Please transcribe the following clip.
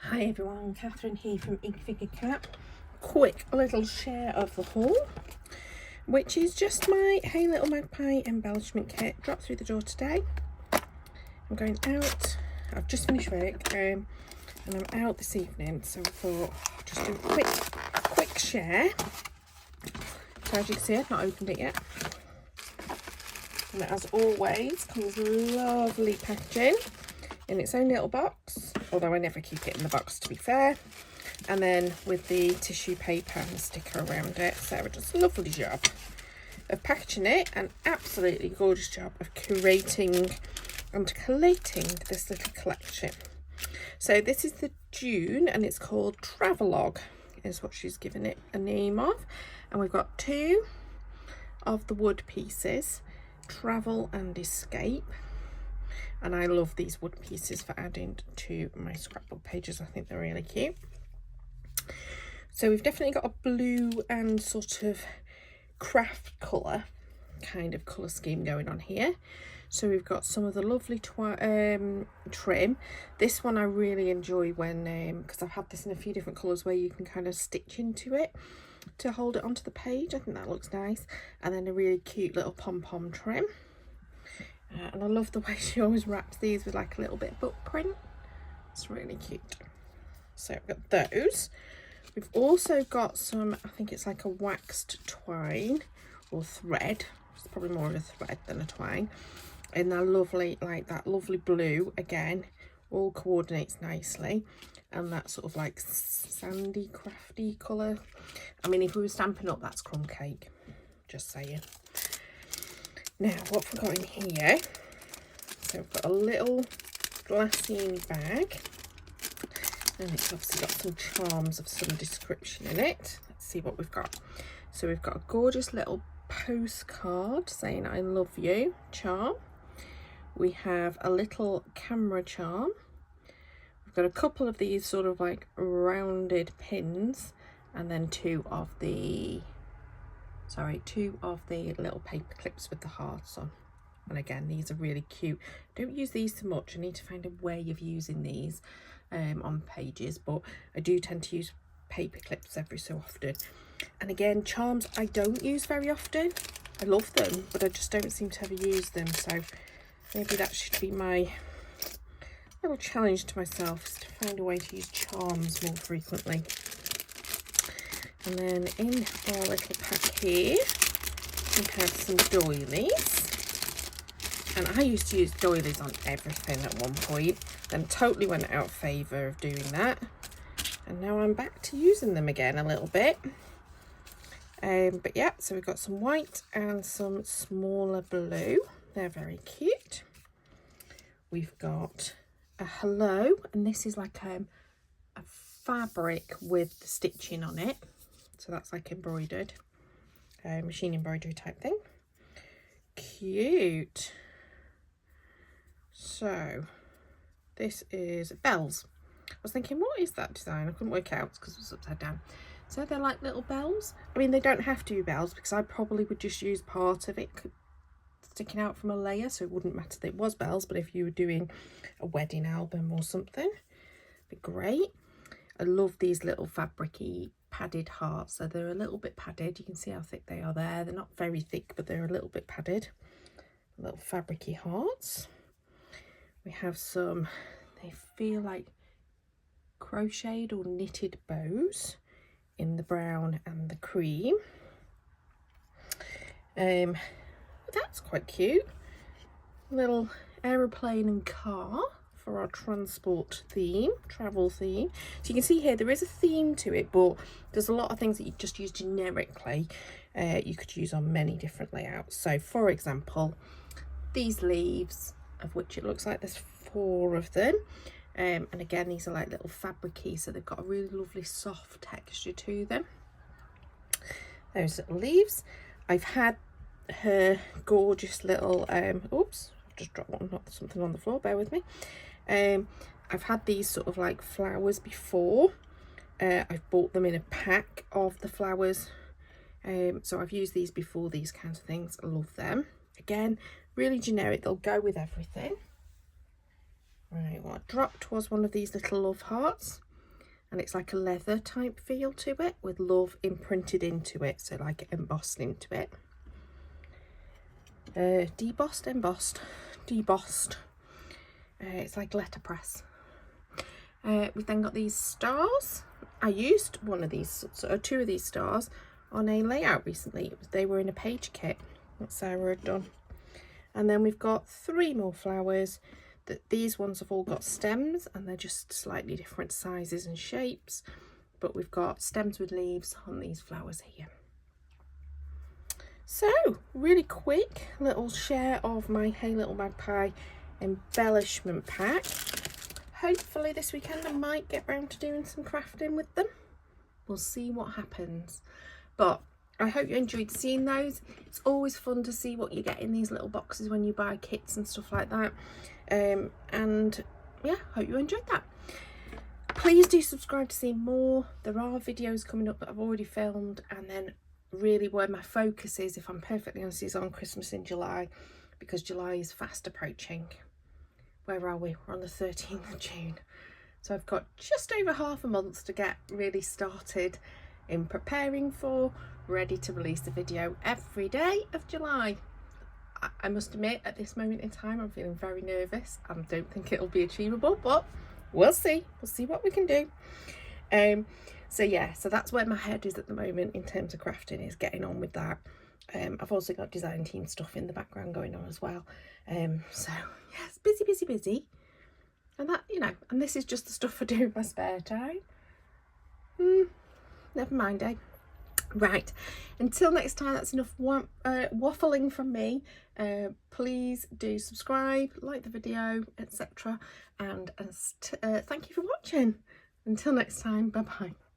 Hi everyone, Catherine here from Ink Figure Cat. Quick little share of the haul, which is just my Hey Little Magpie embellishment kit. Dropped through the door today. I'm going out. I've just finished work and I'm out this evening, so I thought I'll just do a quick share. So as you can see, I've not opened it yet. And as always, comes lovely packaging in its own little box, although I never keep it in the box, to be fair, and then with the tissue paper and the sticker around it. Sarah does a lovely job of packaging it, and absolutely gorgeous job of curating and collating this little collection. So this is the June, and it's called Travelogue is what she's given it a name of, and we've got two of the wood pieces, Travel and Escape. And I love these wood pieces for adding to my scrapbook pages. I think they're really cute. So we've definitely got a blue and sort of craft colour kind of colour scheme going on here. So we've got some of the lovely trim. This one I really enjoy when, because I've had this in a few different colours where you can kind of stitch into it to hold it onto the page. I think that looks nice. And then a really cute little pom-pom trim. And I love the way she always wraps these with like a little bit of book print. It's really cute. So I've got those. We've also got some, I think it's like a waxed twine or thread. It's probably more of a thread than a twine. And they're lovely, like that lovely blue again, all coordinates nicely. And that sort of like sandy, crafty colour. I mean, if we were stamping up, that's crumb cake. Just saying. Now, what have we got in here? So we've got a little glassine bag, and it's obviously got some charms of some description in it. Let's see what we've got. So we've got a gorgeous little postcard saying I love you charm. We have a little camera charm. We've got a couple of these sort of like rounded pins, and then two of the little paper clips with the hearts on. And again, these are really cute. Don't use these so much. I need to find a way of using these on pages, but I do tend to use paper clips every so often. And again, charms I don't use very often. I love them, but I just don't seem to ever use them. So maybe that should be my little challenge to myself, is to find a way to use charms more frequently. And then in our little pack here, we have some doilies. And I used to use doilies on everything at one point, then totally went out of favour of doing that. And now I'm back to using them again a little bit. But yeah, so we've got some white and some smaller blue. They're very cute. We've got a hello, and this is like a fabric with the stitching on it. So that's like embroidered, machine embroidery type thing. Cute. So this is bells. I was thinking, what is that design? I couldn't work out because it was upside down. So they're like little bells. I mean, they don't have to be bells, because I probably would just use part of it sticking out from a layer, so it wouldn't matter that it was bells. But if you were doing a wedding album or something, it'd be great. I love these little fabric-y padded hearts. So they're a little bit padded. You can see how thick they are there. They're not very thick, but they're a little bit padded. Little fabric-y hearts. We have some, they feel like crocheted or knitted bows in the brown and the cream. That's quite cute. Little aeroplane and car for our transport theme, travel theme. So you can see here there is a theme to it, but there's a lot of things that you just use generically. You could use on many different layouts. So for example, these leaves, of which it looks like there's 4 of them, and again, these are like little fabric-y, so they've got a really lovely soft texture to them. Those little leaves. I've had her gorgeous little oops, I've just dropped something on the floor, bear with me. I've had these sort of like flowers before. I've bought them in a pack of the flowers, so I've used these before, these kinds of things. I love them. Again, really generic, they'll go with everything. Right, what I dropped was one of these little love hearts. and it's like a leather type feel to it with love imprinted into it, so like embossed into it. Debossed, embossed, debossed. It's like letterpress. We've then got these stars. I used one of these, or two of these stars on a layout recently. They were in a page kit that Sarah had done. And then we've got 3 more flowers. These ones have all got stems, and they're just slightly different sizes and shapes, but we've got stems with leaves on these flowers here. So really quick little share of my Hey Little Magpie embellishment pack. Hopefully this weekend I might get round to doing some crafting with them. We'll see what happens, but I hope you enjoyed seeing those. It's always fun to see what you get in these little boxes when you buy kits and stuff like that. And yeah, hope you enjoyed that. Please do subscribe to see more. There are videos coming up that I've already filmed, and then really where my focus is, if I'm perfectly honest, is on Christmas in July, because July is fast approaching. Where are we? We're on the 13th of June. So I've got just over half a month to get really started in preparing for, ready to release a video every day of July. I must admit, at this moment in time, I'm feeling very nervous. I don't think it'll be achievable, but we'll see. We'll see what we can do. So yeah, so that's where my head is at the moment in terms of crafting, is getting on with that. I've also got design team stuff in the background going on as well. So yes, busy. And that, you know, and this is just the stuff I do in my spare time. Never mind, eh? Right, until next time, that's enough waffling from me. Please do subscribe, like the video, etc. And thank you for watching. Until next time, bye bye.